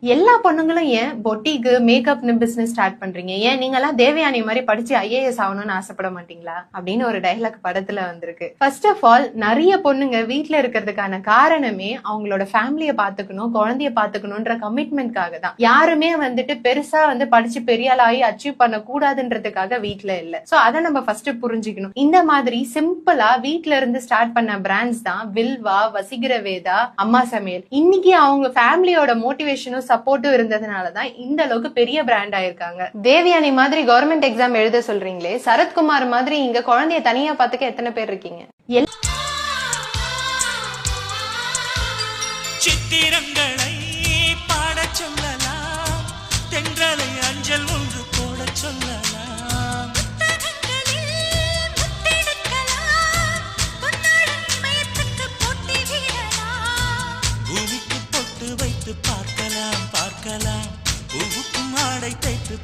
எல்லா பொண்ணுங்களும் ஏன் பொட்டிக்கு மேக்கப்னு பிசினஸ் ஸ்டார்ட் பண்றீங்க? ஏன் நீங்க எல்லாம் தேவயானி மாதிரி படிச்சு ஐஏஎஸ் ஆகணும்னு ஆசைப்பட மாட்டீங்களா அப்படின்னு ஒரு டைலாக் படத்துல வந்திருக்கு. ஃபர்ஸ்ட் ஆஃப் ஆல், நிறைய பொண்ணுங்க வீட்டுல இருக்கிறதுக்கான காரணமே அவங்களோட ஃபேமிலியை பாத்துக்கணும், குழந்தைய பாத்துக்கணும்ன்ற கமிட்மெண்ட்காக தான். யாருமே வந்துட்டு பெருசா படிச்சு பெரிய ஆளாகி அச்சீவ் பண்ண கூடாதுன்றதுக்காக வீட்டுல இல்ல. சோ அதை நம்ம ஃபர்ஸ்ட் புரிஞ்சுக்கணும். இந்த மாதிரி சிம்பிளா வீட்டுல இருந்து ஸ்டார்ட் பண்ண பிராண்ட்ஸ் தான் வில்வா, வசீகர வேதா, அம்மா சமையல். இன்னைக்கு அவங்க ஃபேமிலியோட மோட்டிவேஷனும் சப்போர்ட்டும் இருந்ததுனாலதான் இந்த அளவுக்கு பெரிய பிராண்ட் ஆயிருக்காங்க. தேவயானி மாதிரி கவர்மெண்ட் எக்ஸாம் எழுத சொல்றீங்களே, சரத்குமார் மாதிரி இங்க குழந்தைய தனியா பாத்துக்க எத்தனை பேர் இருக்கீங்க? சித்திரங்களை பாட சொல்லலாம், தென்றலை அஞ்சல் ஒன்று போட சொல்லலாம், பூமிக்கு பொட்டு வைத்து பார்க்கலாம், பூவுக்கும் ஆடை தைத்து